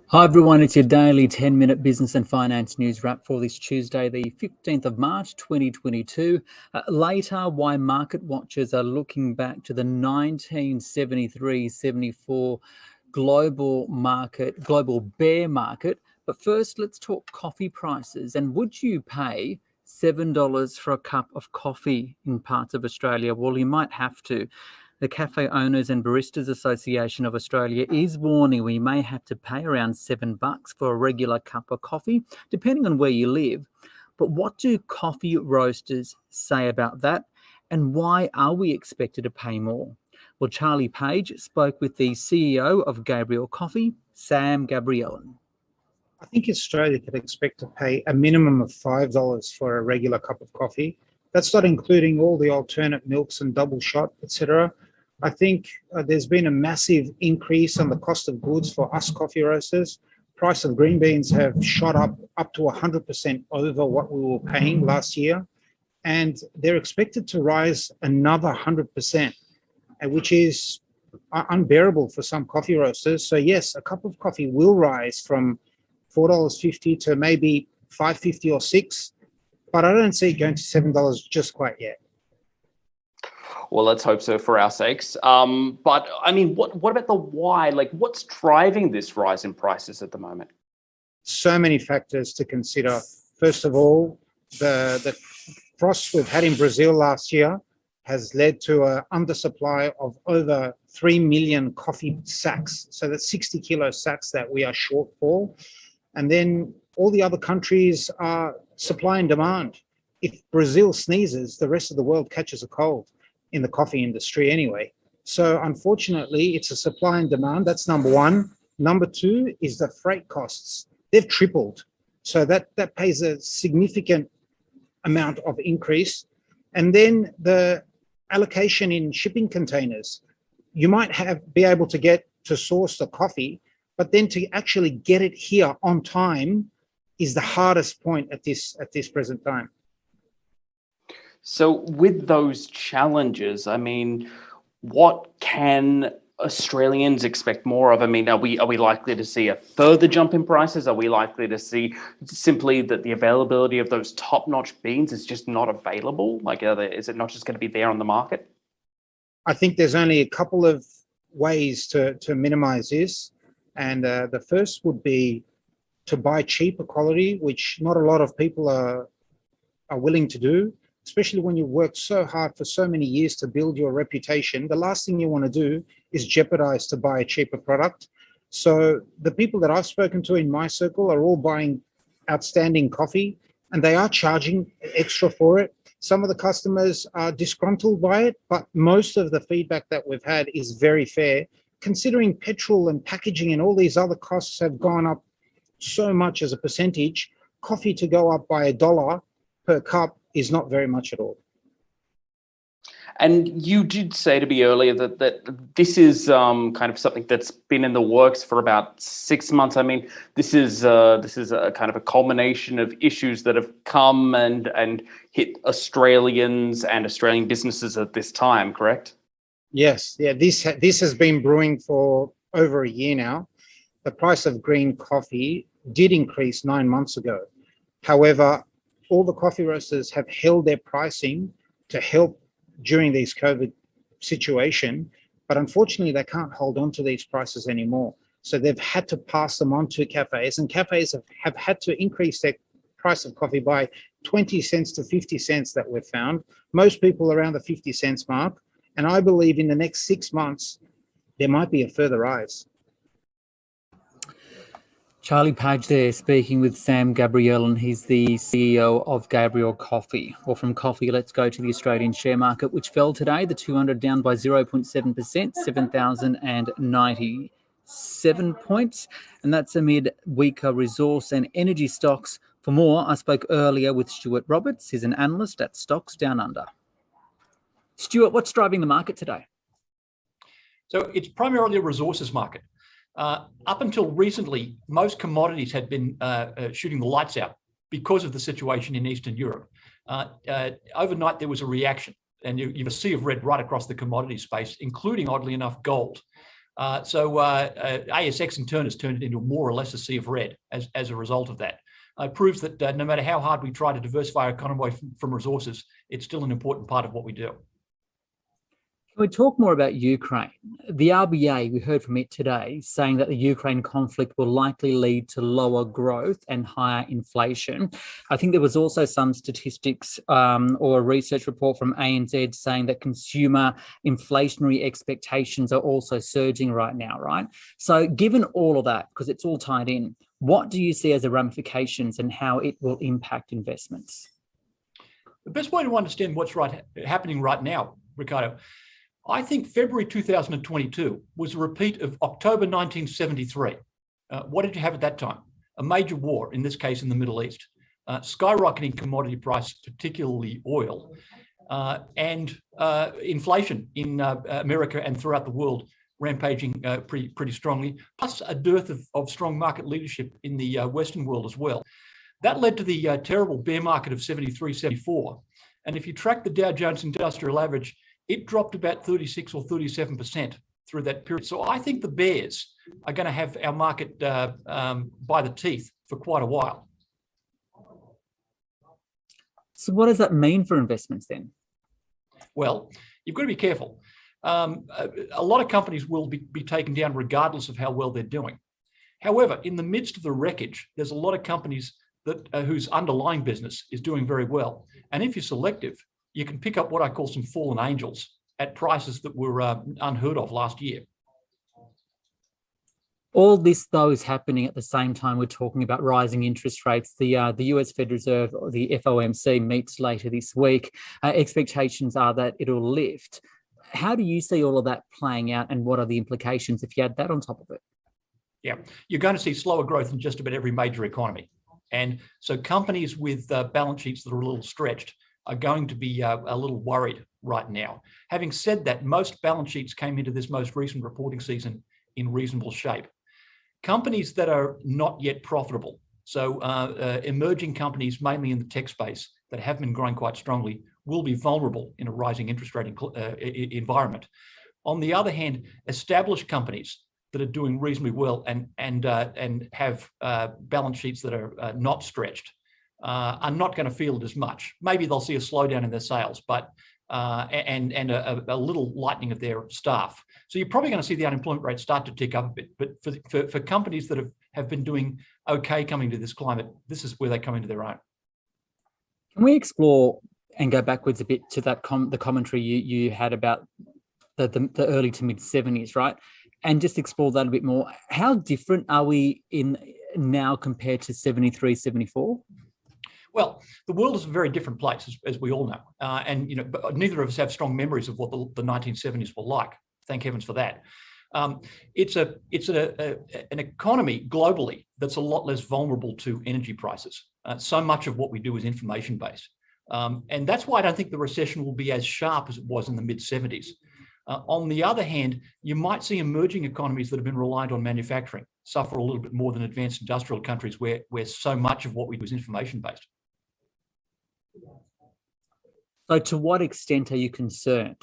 Hi everyone, it's your daily 10-minute business and finance news wrap for this Tuesday, the 15th of March 2022. Later, why market watchers are looking back to the 1973-74 global bear market. But first, let's talk coffee prices. And would you pay $7 for a cup of coffee in parts of Australia? Well, you might have to. The Cafe Owners and Baristas Association of Australia is warning we may have to pay around $7 for a regular cup of coffee, depending on where you live. But what do coffee roasters say about that? And why are we expected to pay more? Well, Charlie Page spoke with the CEO of Gabriel Coffee, Sam Gabrielian. I think Australia could expect to pay a minimum of $5 for a regular cup of coffee. That's not including all the alternate milks and double shot, etc. I think there's been a massive increase on the cost of goods for us coffee roasters. Price of green beans have shot up to 100% over what we were paying last year. And they're expected to rise another 100%, which is unbearable for some coffee roasters. So yes, a cup of coffee will rise from $4.50 to maybe $5.50 or $6, but I don't see it going to $7 just quite yet. Well, let's hope so for our sakes. But I mean, what about the why? Like, what's driving this rise in prices at the moment? So many factors to consider. First of all, the frost we've had in Brazil last year has led to an undersupply of over 3 million coffee sacks. So that's 60 kilo sacks that we are short for. And then all the other countries are supply and demand. If Brazil sneezes, the rest of the world catches a cold in the coffee industry anyway. So unfortunately, it's a supply and demand. That's number one. Number two is the freight costs. They've tripled. So that pays a significant amount of increase. And then the allocation in shipping containers. You might be able to get to source the coffee, but then to actually get it here on time is the hardest point at this present time. So with those challenges, I mean, what can Australians expect more of? I mean, are we likely to see a further jump in prices? Are we likely to see simply that the availability of those top-notch beans is just not available? Like, is it not just going to be there on the market? I think there's only a couple of ways to minimize this. And the first would be to buy cheaper quality, which not a lot of people are willing to do, especially when you worked so hard for so many years to build your reputation. The last thing you want to do is jeopardize to buy a cheaper product. So the people that I've spoken to in my circle are all buying outstanding coffee, and they are charging extra for it. Some of the customers are disgruntled by it, but most of the feedback that we've had is very fair. Considering petrol and packaging and all these other costs have gone up so much as a percentage, coffee to go up by $1 per cup is not very much at all. And you did say to me earlier that this is kind of something that's been in the works for about 6 months. I mean, this is a kind of a culmination of issues that have come and hit Australians and Australian businesses at this time, correct? Yes, yeah. This has been brewing for over a year now. The price of green coffee did increase 9 months ago. However, all the coffee roasters have held their pricing to help during this COVID situation, but unfortunately they can't hold on to these prices anymore. So they've had to pass them on to cafes, and cafes have had to increase their price of coffee by 20 cents to 50 cents that we've found. Most people around the 50 cents mark. And I believe in the next 6 months, there might be a further rise. Charlie Page there speaking with Sam Gabrielian. He's the CEO of Gabriel Coffee. Well, from coffee, let's go to the Australian share market, which fell today. The 200 down by 0.7%, 7,090 7 points, and that's amid weaker resource and energy stocks. For more, I spoke earlier with Stuart Roberts. He's an analyst at Stocks Down Under. Stuart, what's driving the market today? So it's primarily a resources market. Up until recently, most commodities had been shooting the lights out because of the situation in Eastern Europe. Overnight, there was a reaction, and you have a sea of red right across the commodity space, including, oddly enough, gold. So ASX in turn has turned it into more or less a sea of red as a result of that. It proves that no matter how hard we try to diversify our economy from resources, it's still an important part of what we do. Can we talk more about Ukraine? The RBA, we heard from it today, saying that the Ukraine conflict will likely lead to lower growth and higher inflation. I think there was also some statistics or a research report from ANZ saying that consumer inflationary expectations are also surging right now, right? So given all of that, because it's all tied in, what do you see as the ramifications and how it will impact investments? The best way to understand what's happening right now, Ricardo, I think February 2022 was a repeat of October 1973. What did you have at that time? A major war, in this case in the Middle East, skyrocketing commodity prices, particularly oil, and inflation in America and throughout the world rampaging pretty strongly, plus a dearth of strong market leadership in the Western world as well. That led to the terrible bear market of 73, 74. And if you track the Dow Jones Industrial Average, it dropped about 36 or 37% through that period. So I think the bears are going to have our market by the teeth for quite a while. So what does that mean for investments then? Well, you've got to be careful. A lot of companies will be taken down regardless of how well they're doing. However, in the midst of the wreckage, there's a lot of companies that whose underlying business is doing very well. And if you're selective, you can pick up what I call some fallen angels at prices that were unheard of last year. All this, though, is happening at the same time we're talking about rising interest rates. The US Fed Reserve, or the FOMC, meets later this week. Expectations are that it'll lift. How do you see all of that playing out, and what are the implications if you add that on top of it? Yeah, you're going to see slower growth in just about every major economy. And so companies with balance sheets that are a little stretched are going to be a little worried right now. Having said that, most balance sheets came into this most recent reporting season in reasonable shape. Companies that are not yet profitable, so emerging companies, mainly in the tech space, that have been growing quite strongly, will be vulnerable in a rising interest rate environment. On the other hand, established companies that are doing reasonably well and have balance sheets that are not stretched are not going to feel it as much. Maybe they'll see a slowdown in their sales, but and a little lightening of their staff. So you're probably going to see the unemployment rate start to tick up a bit. But for companies that have been doing okay coming to this climate, this is where they come into their own. Can we explore and go backwards a bit to that the commentary you had about the early to mid 70s, right? And just explore that a bit more. How different are we in now compared to 73, 74? Well, the world is a very different place, as we all know, and but neither of us have strong memories of what the 1970s were like. Thank heavens for that. It's an economy globally that's a lot less vulnerable to energy prices. So much of what we do is information based, and that's why I don't think the recession will be as sharp as it was in the mid 70s. On the other hand, you might see emerging economies that have been reliant on manufacturing suffer a little bit more than advanced industrial countries where so much of what we do is information based. So to what extent are you concerned?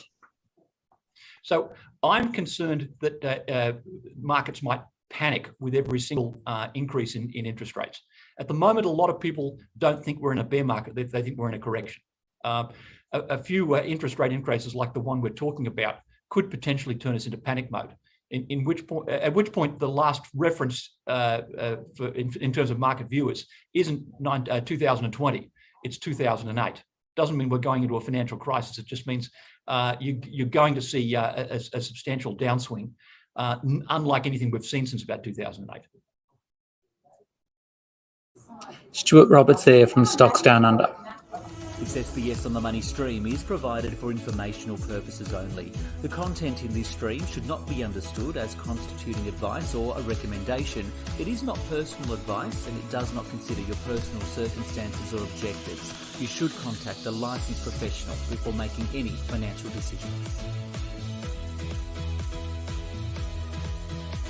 So I'm concerned that markets might panic with every single increase in interest rates. At the moment, a lot of people don't think we're in a bear market. They think we're in a correction. A few interest rate increases like the one we're talking about could potentially turn us into panic mode. At which point the last reference in terms of market viewers isn't 2020, it's 2008. Doesn't mean we're going into a financial crisis. It just means you're going to see a substantial downswing, unlike anything we've seen since about 2008. Stuart Roberts there from Stocks Down Under. This SBS on the Money stream is provided for informational purposes only. The content in this stream should not be understood as constituting advice or a recommendation. It is not personal advice and it does not consider your personal circumstances or objectives. You should contact a licensed professional before making any financial decisions.